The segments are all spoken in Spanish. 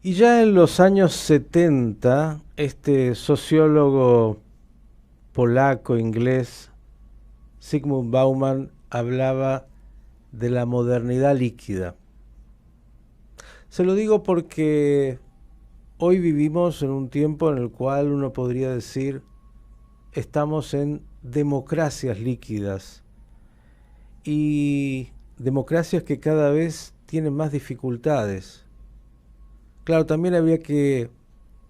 Y ya en los años 70, este sociólogo polaco-inglés, Zygmunt Bauman, hablaba de la modernidad líquida. Se lo digo porque hoy vivimos en un tiempo en el cual uno podría decir estamos en democracias líquidas y democracias que cada vez tienen más dificultades. Claro, también habría que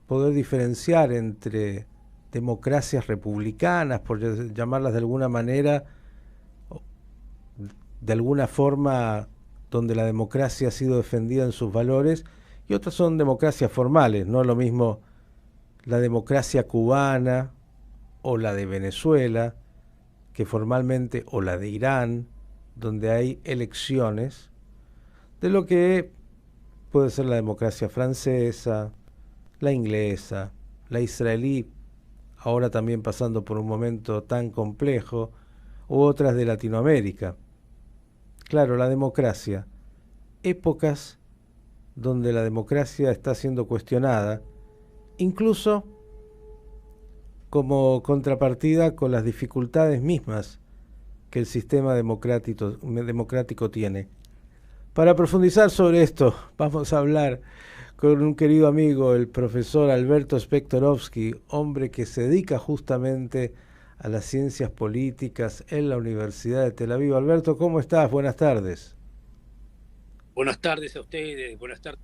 poder diferenciar entre democracias republicanas, por llamarlas de alguna manera, de alguna forma donde la democracia ha sido defendida en sus valores, y otras son democracias formales, no lo mismo la democracia cubana o la de Venezuela, que formalmente, o la de Irán, donde hay elecciones, de lo que puede ser la democracia francesa, la inglesa, la israelí, ahora también pasando por un momento tan complejo, u otras de Latinoamérica. Claro, la democracia, épocas donde la democracia está siendo cuestionada, incluso como contrapartida con las dificultades mismas que el sistema democrático tiene. Para profundizar sobre esto, vamos a hablar con un querido amigo, el profesor Alberto Spektorovsky, hombre que se dedica justamente a las ciencias políticas en la Universidad de Tel Aviv. Alberto, ¿cómo estás? Buenas tardes. Buenas tardes a ustedes, buenas tardes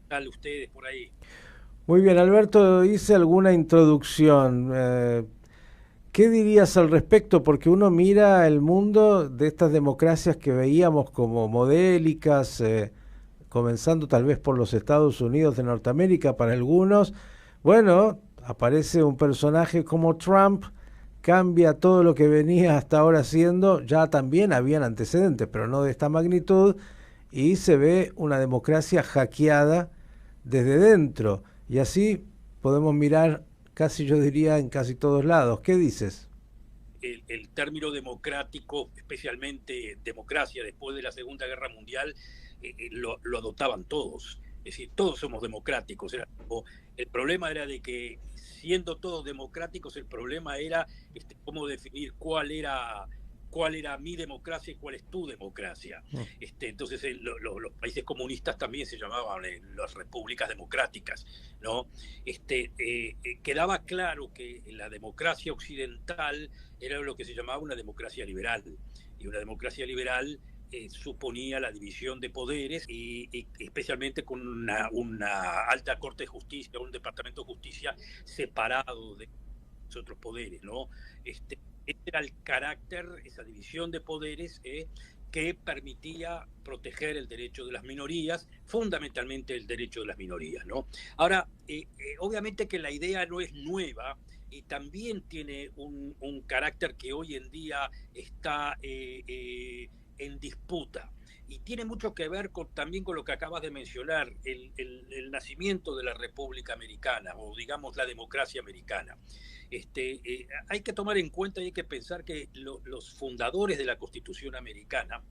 a ustedes por ahí. Muy bien, Alberto, hice alguna introducción. ¿Qué dirías al respecto? Porque uno mira el mundo de estas democracias que veíamos como modélicas, comenzando tal vez por los Estados Unidos de Norteamérica para algunos. Bueno, aparece un personaje como Trump, cambia todo lo que venía hasta ahora siendo, ya también habían antecedentes, pero no de esta magnitud, y se ve una democracia hackeada desde dentro. Y así podemos mirar casi yo diría en casi todos lados. ¿Qué dices? El término democrático, especialmente democracia después de la Segunda Guerra Mundial, lo adoptaban todos. Es decir, todos somos democráticos. El problema era de que siendo todos democráticos, el problema era cómo definir cuál era mi democracia y cuál es tu democracia. Entonces los países comunistas también se llamaban las repúblicas democráticas, ¿no? Quedaba claro que la democracia occidental era lo que se llamaba una democracia liberal. Y una democracia liberal suponía la división de poderes y especialmente con una alta corte de justicia, un departamento de justicia separado de los otros poderes, ¿no? Ese era el carácter, esa división de poderes que permitía proteger el derecho de las minorías, fundamentalmente el derecho de las minorías, ¿no? Ahora, obviamente que la idea no es nueva, y también tiene un carácter que hoy en día está en disputa. Y tiene mucho que ver también con lo que acabas de mencionar, el nacimiento de la República Americana, o digamos la democracia americana. Hay que tomar en cuenta y hay que pensar que los fundadores de la Constitución americana,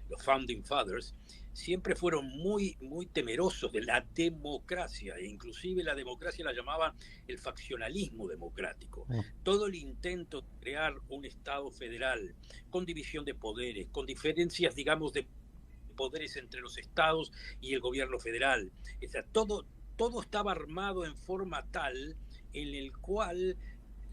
los Founding Fathers, siempre fueron muy temerosos de la democracia, e inclusive la democracia la llamaban el faccionalismo democrático. Todo el intento de crear un Estado federal con división de poderes, con diferencias, digamos, de poderes entre los estados y el gobierno federal. O sea, todo estaba armado en forma tal en el cual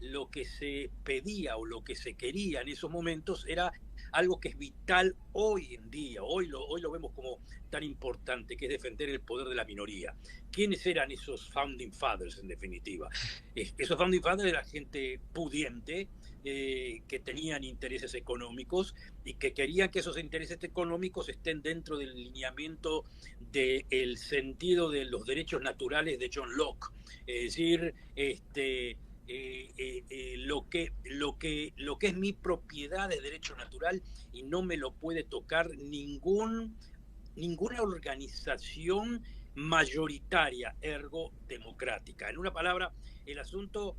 lo que se pedía o lo que se quería en esos momentos era algo que es vital hoy en día. Hoy lo vemos como tan importante, que es defender el poder de la minoría. ¿Quiénes eran esos Founding Fathers, en definitiva? Esos Founding Fathers eran gente pudiente, que tenían intereses económicos y que querían que esos intereses económicos estén dentro del lineamiento del sentido de los derechos naturales de John Locke. Es decir, lo que es mi propiedad de derecho natural y no me lo puede tocar ninguna organización mayoritaria, ergo democrática. En una palabra, el asunto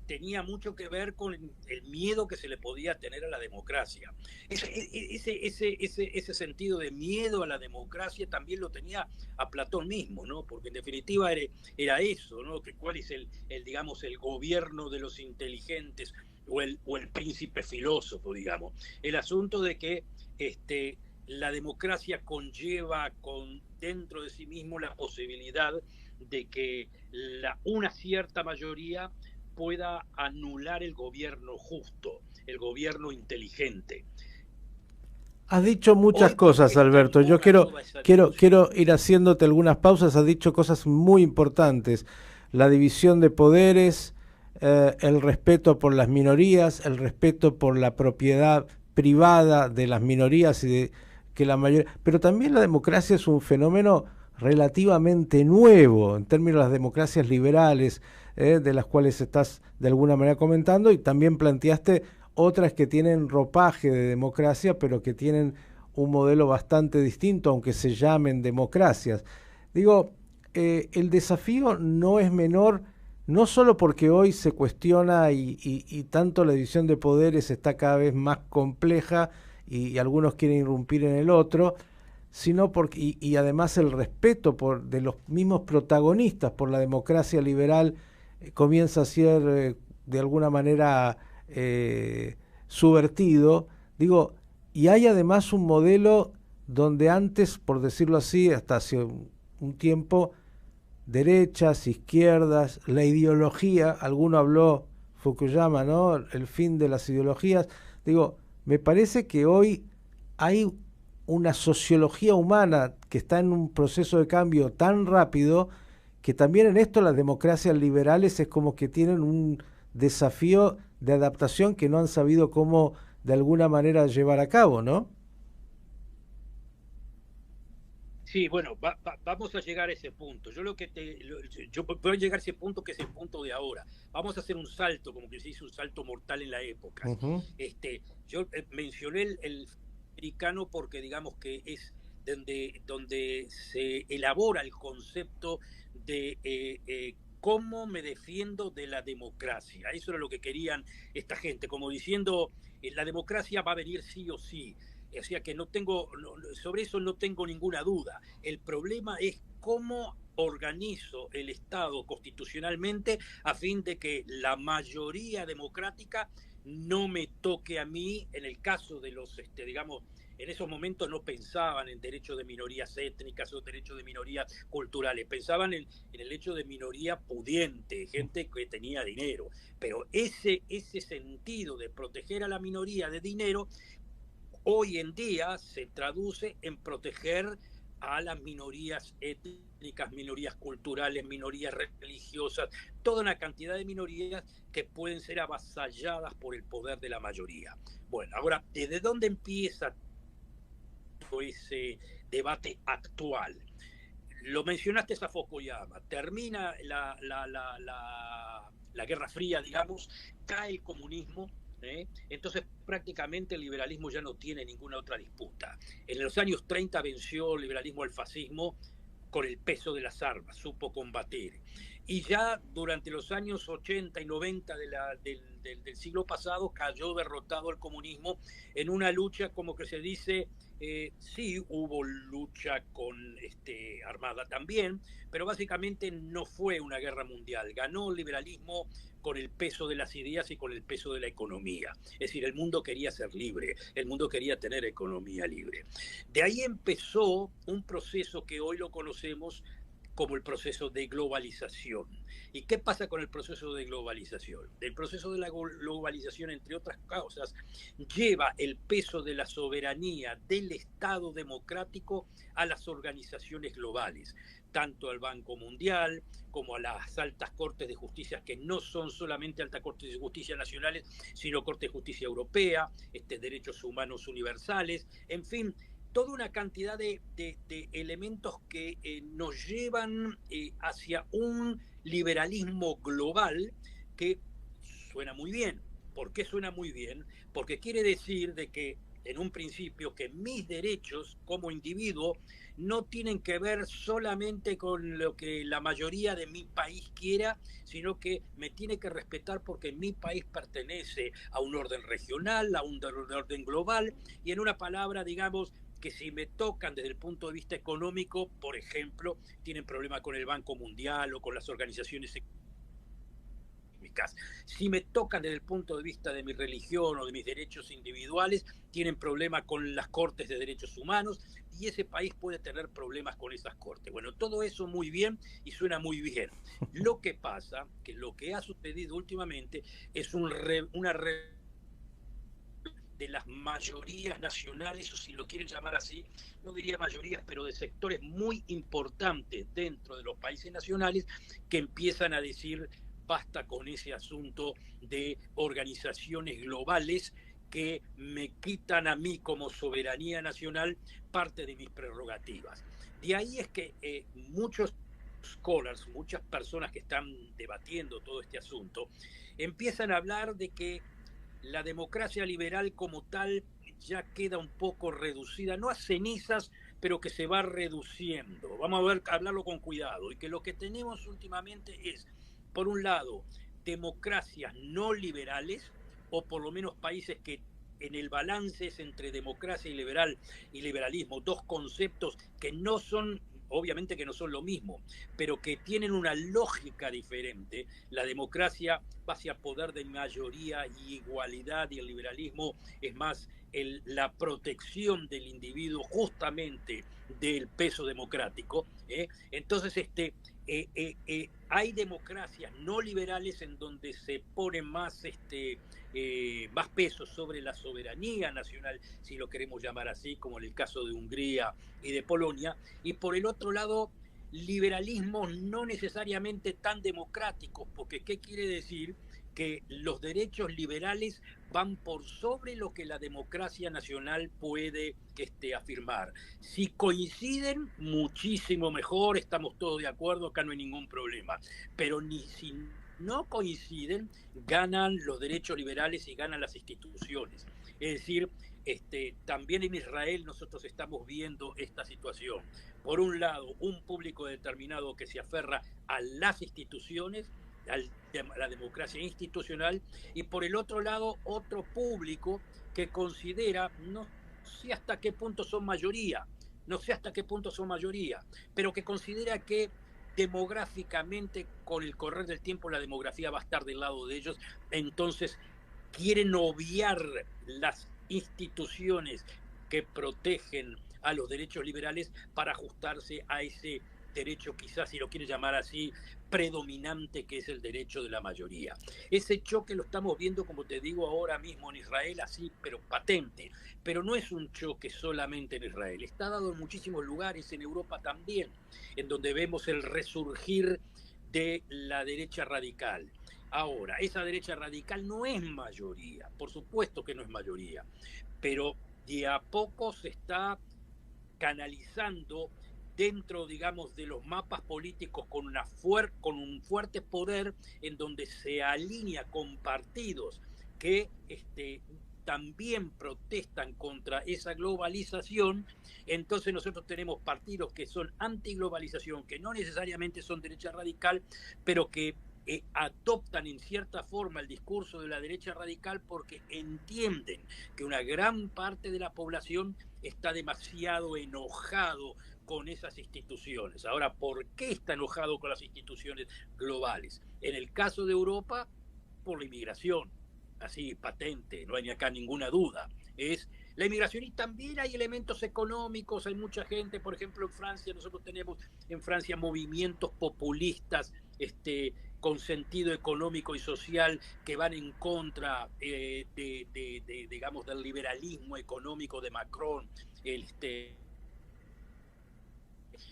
tenía mucho que ver con el miedo que se le podía tener a la democracia. Ese sentido de miedo a la democracia también lo tenía a Platón mismo, ¿no? Porque en definitiva era eso, ¿no? Que cuál es digamos, el gobierno de los inteligentes o el príncipe filósofo, digamos. El asunto de que la democracia conlleva dentro de sí mismo la posibilidad de que una cierta mayoría pueda anular el gobierno justo, el gobierno inteligente. Has dicho muchas cosas, Alberto. Yo quiero ir haciéndote algunas pausas. Has dicho cosas muy importantes. La división de poderes, el respeto por las minorías, el respeto por la propiedad privada de las minorías y de que la mayoría. Pero también la democracia es un fenómeno relativamente nuevo en términos de las democracias liberales, de las cuales estás de alguna manera comentando, y también planteaste otras que tienen ropaje de democracia, pero que tienen un modelo bastante distinto, aunque se llamen democracias. Digo, el desafío no es menor, no solo porque hoy se cuestiona y tanto la división de poderes está cada vez más compleja y algunos quieren irrumpir en el otro, sino porque, y además el respeto de los mismos protagonistas por la democracia liberal comienza a ser de alguna manera subvertido. Digo, y hay además un modelo donde antes, por decirlo así, hasta hace un tiempo, derechas, izquierdas, la ideología, alguno habló, Fukuyama, ¿no? El fin de las ideologías. Digo, me parece que hoy hay una sociología humana que está en un proceso de cambio tan rápido que también en esto las democracias liberales es como que tienen un desafío de adaptación que no han sabido cómo de alguna manera llevar a cabo, ¿no? Sí, bueno, vamos a llegar a ese punto. Yo puedo llegar a ese punto que es el punto de ahora. Vamos a hacer un salto, como que se dice, un salto mortal en la época. Yo mencioné el americano porque digamos que es donde se elabora el concepto de cómo me defiendo de la democracia. Eso era lo que querían esta gente, como diciendo, la democracia va a venir sí o sí. O sea que sobre eso no tengo ninguna duda. El problema es cómo organizo el Estado constitucionalmente a fin de que la mayoría democrática no me toque a mí. En el caso de los, digamos, en esos momentos no pensaban en derechos de minorías étnicas o derechos de minorías culturales, pensaban en el hecho de minoría pudiente, gente que tenía dinero. Pero ese sentido de proteger a la minoría de dinero hoy en día se traduce en proteger a las minorías étnicas, minorías culturales, minorías religiosas, toda una cantidad de minorías que pueden ser avasalladas por el poder de la mayoría. Bueno, ahora, ¿desde dónde empieza todo ese debate actual? Lo mencionaste a Fukuyama, termina la Guerra Fría, digamos, cae el comunismo. Entonces prácticamente el liberalismo ya no tiene ninguna otra disputa. En los años 30 venció el liberalismo al fascismo con el peso de las armas, supo combatir. Y ya durante los años 80 y 90 del siglo pasado cayó derrotado el comunismo en una lucha, como que se dice, sí hubo lucha armada también, pero básicamente no fue una guerra mundial. Ganó el liberalismo con el peso de las ideas y con el peso de la economía. Es decir, el mundo quería ser libre, el mundo quería tener economía libre. De ahí empezó un proceso que hoy lo conocemos como el proceso de globalización. ¿Y qué pasa con el proceso de globalización? El proceso de la globalización, entre otras causas, lleva el peso de la soberanía del Estado democrático a las organizaciones globales, tanto al Banco Mundial como a las altas cortes de justicia, que no son solamente altas cortes de justicia nacionales, sino Corte de Justicia Europea, derechos humanos universales, en fin, toda una cantidad de elementos que nos llevan hacia un liberalismo global que suena muy bien. ¿Por qué suena muy bien? Porque quiere decir de que en un principio que mis derechos como individuo no tienen que ver solamente con lo que la mayoría de mi país quiera, sino que me tiene que respetar porque mi país pertenece a un orden regional, a un orden global, y en una palabra, digamos, que si me tocan desde el punto de vista económico, por ejemplo, tienen problemas con el Banco Mundial o con las organizaciones económicas. Si me tocan desde el punto de vista de mi religión o de mis derechos individuales, tienen problemas con las cortes de derechos humanos y ese país puede tener problemas con esas cortes. Bueno, todo eso muy bien y suena muy bien. Lo que pasa, que lo que ha sucedido últimamente es una de las mayorías nacionales, o si lo quieren llamar así, no diría mayorías, pero de sectores muy importantes dentro de los países nacionales que empiezan a decir basta con ese asunto de organizaciones globales que me quitan a mí como soberanía nacional parte de mis prerrogativas. De ahí es que muchos scholars, muchas personas que están debatiendo todo este asunto, empiezan a hablar de que la democracia liberal como tal ya queda un poco reducida, no a cenizas, pero que se va reduciendo. Vamos a ver, hablarlo con cuidado. Y que lo que tenemos últimamente es, por un lado, democracias no liberales, o por lo menos países que en el balance es entre democracia y liberalismo, dos conceptos que no son, obviamente que no son lo mismo, pero que tienen una lógica diferente. La democracia va hacia poder de mayoría y igualdad, y el liberalismo es más la protección del individuo justamente del peso democrático. Entonces, hay democracias no liberales en donde se pone más peso sobre la soberanía nacional, si lo queremos llamar así, como en el caso de Hungría y de Polonia, y por el otro lado, liberalismos no necesariamente tan democráticos, porque ¿qué quiere decir? Que los derechos liberales van por sobre lo que la democracia nacional puede afirmar. Si coinciden, muchísimo mejor, estamos todos de acuerdo, acá no hay ningún problema. Pero ni si no coinciden, ganan los derechos liberales y ganan las instituciones. Es decir, también en Israel nosotros estamos viendo esta situación. Por un lado, un público determinado que se aferra a las instituciones, a la democracia institucional, y por el otro lado, otro público que considera, no sé hasta qué punto son mayoría, no sé hasta qué punto son mayoría, pero que considera que demográficamente, con el correr del tiempo, la demografía va a estar del lado de ellos, entonces quieren obviar las instituciones que protegen a los derechos liberales para ajustarse a ese derecho, quizás si lo quiere llamar así, predominante, que es el derecho de la mayoría. Ese choque lo estamos viendo, como te digo, ahora mismo en Israel, así, pero patente. Pero no es un choque solamente en Israel, está dado en muchísimos lugares, en Europa también, en donde vemos el resurgir de la derecha radical. Ahora, esa derecha radical no es mayoría, por supuesto que no es mayoría, pero de a poco se está canalizando dentro, digamos, de los mapas políticos con un fuerte poder, en donde se alinea con partidos que también protestan contra esa globalización. Entonces nosotros tenemos partidos que son antiglobalización, que no necesariamente son derecha radical, pero que adoptan en cierta forma el discurso de la derecha radical porque entienden que una gran parte de la población está demasiado enojado con esas instituciones. Ahora, ¿por qué está enojado con las instituciones globales? En el caso de Europa, por la inmigración, así patente, no hay acá ninguna duda. Es la inmigración, y también hay elementos económicos, hay mucha gente, por ejemplo en Francia, nosotros tenemos en Francia movimientos populistas con sentido económico y social que van en contra digamos, del liberalismo económico de Macron,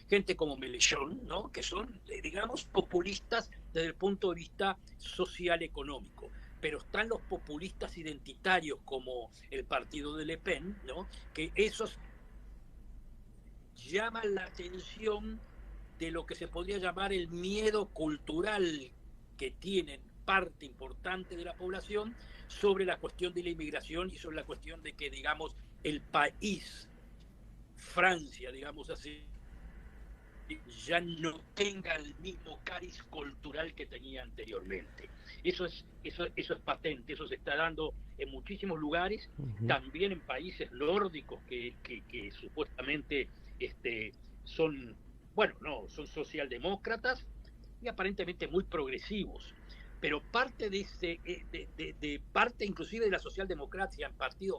gente como Mélenchon, ¿no? Que son, digamos, populistas desde el punto de vista social económico. Pero están los populistas identitarios como el partido de Le Pen, ¿no? Que esos llaman la atención de lo que se podría llamar el miedo cultural que tienen parte importante de la población sobre la cuestión de la inmigración y sobre la cuestión de que, digamos, el país, Francia, digamos así, ya no tenga el mismo cariz cultural que tenía anteriormente. Eso es patente, eso se está dando en muchísimos lugares, Ujú. también en países nórdicos que supuestamente son, bueno, no, son socialdemócratas y aparentemente muy progresivos. Pero parte parte inclusive de la socialdemocracia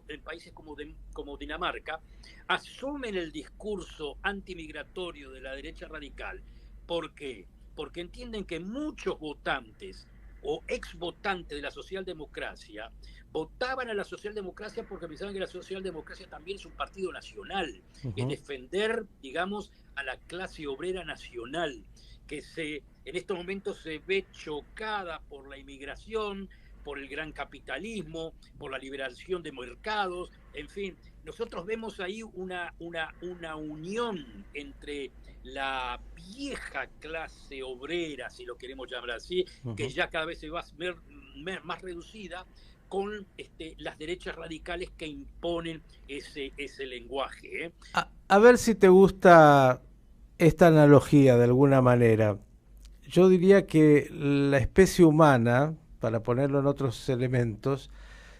en países como Dinamarca, asumen el discurso antimigratorio de la derecha radical. ¿Por qué? Porque entienden que muchos votantes o ex votantes de la socialdemocracia votaban a la socialdemocracia porque pensaban que la socialdemocracia también es un partido nacional, es Ujú. defender, digamos, a la clase obrera nacional, en estos momentos se ve chocada por la inmigración, por el gran capitalismo, por la liberación de mercados, en fin, nosotros vemos ahí una unión entre la vieja clase obrera, si lo queremos llamar así, que Ujú. ya cada vez se va a ver más reducida, con las derechas radicales que imponen ese lenguaje. A ver si te gusta esta analogía de alguna manera. Yo diría que la especie humana, para ponerlo en otros elementos,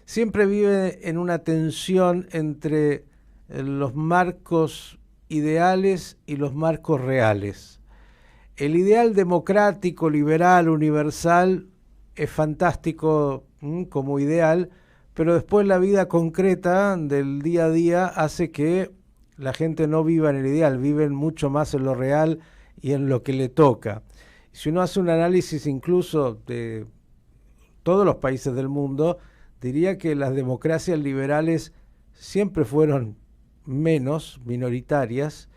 siempre vive en una tensión entre los marcos ideales y los marcos reales. El ideal democrático, liberal, universal es fantástico como ideal, pero después la vida concreta del día a día hace que la gente no viva en el ideal, viven mucho más en lo real y en lo que le toca. Si uno hace un análisis incluso de todos los países del mundo, diría que las democracias liberales siempre fueron menos minoritarias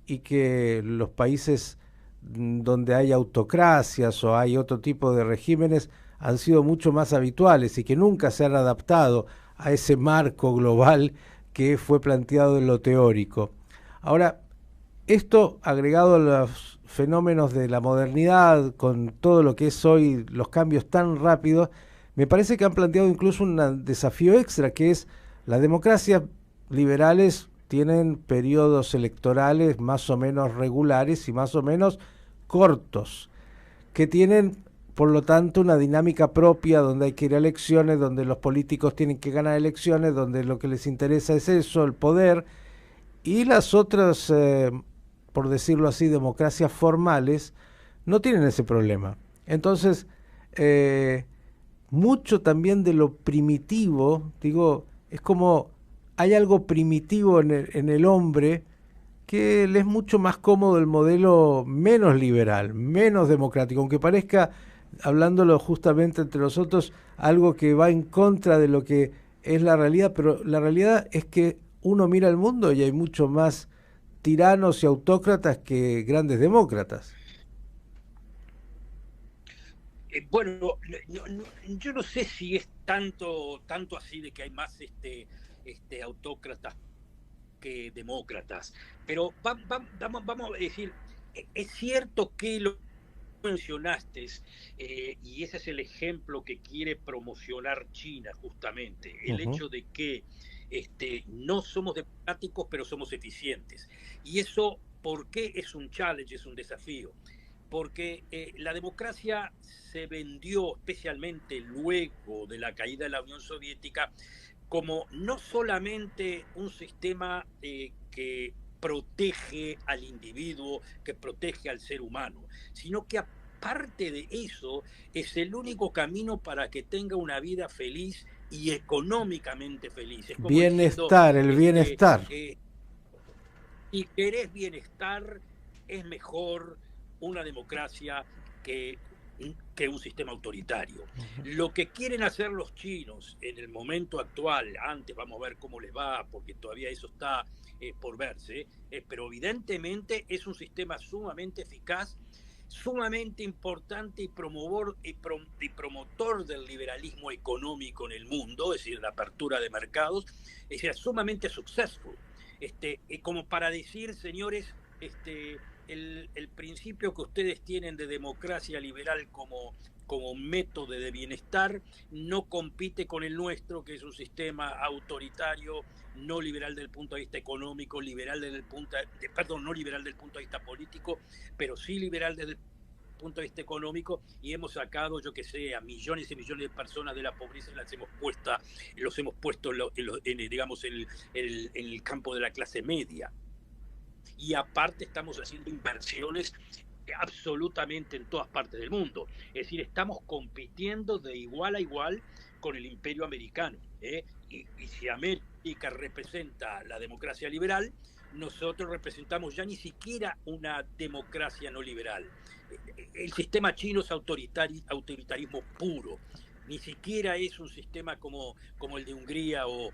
y que los países donde hay autocracias o hay otro tipo de regímenes han sido mucho más habituales y que nunca se han adaptado a ese marco global que fue planteado en lo teórico. Ahora, esto agregado a los fenómenos de la modernidad, con todo lo que es hoy los cambios tan rápidos, me parece que han planteado incluso un desafío extra, que es las democracias liberales tienen periodos electorales más o menos regulares y más o menos cortos, que tienen, por lo tanto, una dinámica propia donde hay que ir a elecciones, donde los políticos tienen que ganar elecciones, donde lo que les interesa es eso, el poder, y las otras, por decirlo así, democracias formales, no tienen ese problema. Entonces, eh, mucho también de lo primitivo, digo, es como hay algo primitivo en el hombre que le es mucho más cómodo el modelo menos liberal, menos democrático, aunque parezca, hablándolo justamente entre nosotros, algo que va en contra de lo que es la realidad, pero la realidad es que uno mira el mundo y hay mucho más tiranos y autócratas que grandes demócratas. Bueno, yo no sé si es tanto así de que hay más autócratas que demócratas, pero vamos a decir, es cierto que lo mencionaste, y ese es el ejemplo que quiere promocionar China justamente, Uh el -huh. hecho de que no somos democráticos, pero somos eficientes. Y eso, ¿por qué es un challenge, es un desafío? Porque la democracia se vendió, especialmente luego de la caída de la Unión Soviética, como no solamente un sistema que protege al individuo, que protege al ser humano, sino que aparte de eso es el único camino para que tenga una vida feliz y económicamente feliz. Es como diciendo, Bienestar, el bienestar. eh, si querés bienestar, es mejor una democracia que, que un sistema autoritario. Uh -huh. Lo que quieren hacer los chinos en el momento actual, antes vamos a ver cómo les va, porque todavía eso está por verse, pero evidentemente es un sistema sumamente eficaz, sumamente importante y promotor del liberalismo económico en el mundo, es decir, la apertura de mercados, es decir, sumamente successful. Como para decir, señores, el principio que ustedes tienen de democracia liberal como método de bienestar no compite con el nuestro, que es un sistema autoritario, no liberal desde el punto de vista económico, liberal desde el punto de, perdón, no liberal desde el punto de vista político, pero sí liberal desde el punto de vista económico, y hemos sacado, yo que sé, a millones y millones de personas de la pobreza, los hemos puesto digamos, en el campo de la clase media. Y aparte estamos haciendo inversiones absolutamente en todas partes del mundo. Es decir, estamos compitiendo de igual a igual con el imperio americano. Y si América representa la democracia liberal, nosotros representamos ya ni siquiera una democracia no liberal. El sistema chino es autoritarismo puro. Ni siquiera es un sistema como el de Hungría o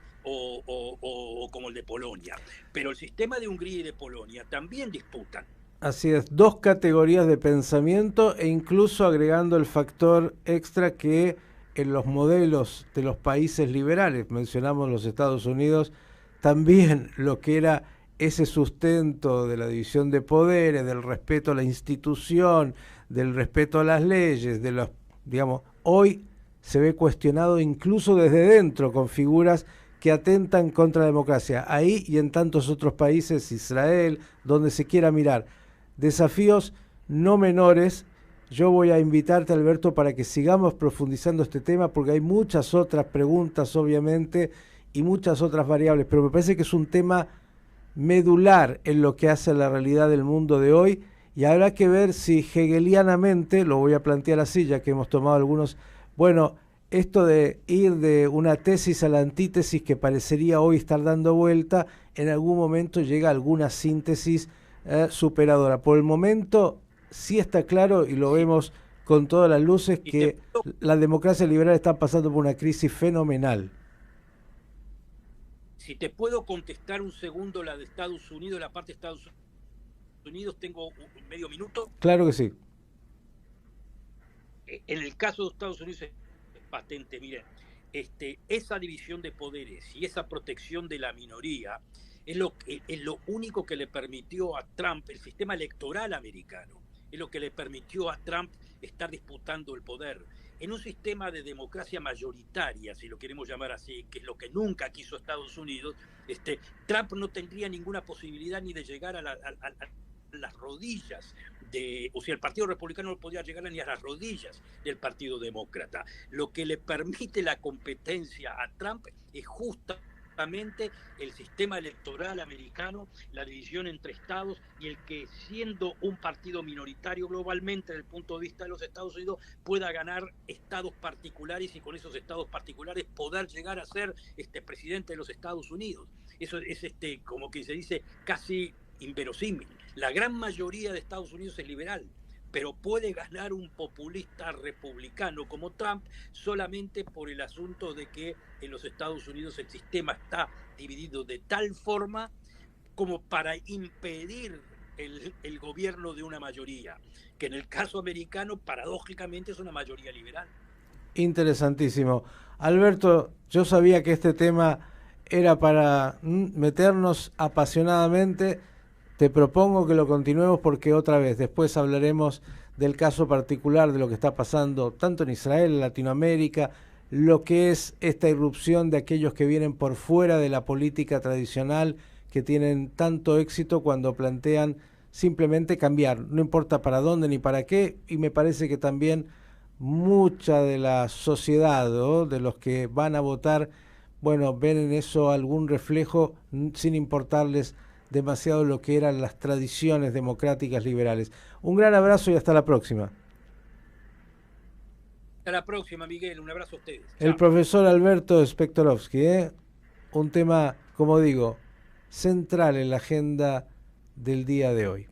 como el de Polonia. Pero el sistema de Hungría y de Polonia también disputan. Así es, dos categorías de pensamiento e incluso agregando el factor extra que en los modelos de los países liberales, mencionamos los Estados Unidos, también lo que era ese sustento de la división de poderes, del respeto a la institución, del respeto a las leyes, de los, digamos, hoy se ve cuestionado incluso desde dentro con figuras que atentan contra la democracia, ahí y en tantos otros países, Israel, donde se quiera mirar. Desafíos no menores. Yo voy a invitarte, Alberto, para que sigamos profundizando este tema, porque hay muchas otras preguntas, obviamente, y muchas otras variables, pero me parece que es un tema medular en lo que hace a la realidad del mundo de hoy, y habrá que ver si hegelianamente, lo voy a plantear así, ya que hemos tomado algunos, bueno, esto de ir de una tesis a la antítesis que parecería hoy estar dando vuelta, en algún momento llega a alguna síntesis superadora. Por el momento sí está claro, y lo vemos con todas las luces, que la democracia liberal está pasando por una crisis fenomenal. Si te puedo contestar un segundo la de Estados Unidos, la parte de Estados Unidos, tengo medio minuto. Claro que sí. En el caso de Estados Unidos es patente, miren, esa división de poderes y esa protección de la minoría es lo único que le permitió a Trump, el sistema electoral americano, es lo que le permitió a Trump estar disputando el poder. En un sistema de democracia mayoritaria, si lo queremos llamar así, que es lo que nunca quiso Estados Unidos, Trump no tendría ninguna posibilidad ni de llegar a las rodillas o sea, el Partido Republicano no podía llegar ni a las rodillas del Partido Demócrata. Lo que le permite la competencia a Trump es justamente el sistema electoral americano, la división entre estados, y el que, siendo un partido minoritario globalmente desde el punto de vista de los Estados Unidos, pueda ganar estados particulares y con esos estados particulares poder llegar a ser presidente de los Estados Unidos. Eso es como que se dice casi inverosímil. La gran mayoría de Estados Unidos es liberal, pero puede ganar un populista republicano como Trump solamente por el asunto de que en los Estados Unidos el sistema está dividido de tal forma como para impedir el gobierno de una mayoría, que en el caso americano paradójicamente es una mayoría liberal. Interesantísimo. Alberto, yo sabía que este tema era para meternos apasionadamente. Te propongo que lo continuemos porque otra vez después hablaremos del caso particular de lo que está pasando tanto en Israel, en Latinoamérica, lo que es esta irrupción de aquellos que vienen por fuera de la política tradicional, que tienen tanto éxito cuando plantean simplemente cambiar, no importa para dónde ni para qué, y me parece que también mucha de la sociedad, ¿no?, de los que van a votar, bueno, ven en eso algún reflejo sin importarles demasiado lo que eran las tradiciones democráticas liberales. Un gran abrazo y hasta la próxima. Hasta la próxima, Miguel. Un abrazo a ustedes. El Chao. Profesor Alberto Spektorovsky, un tema, como digo, central en la agenda del día de hoy.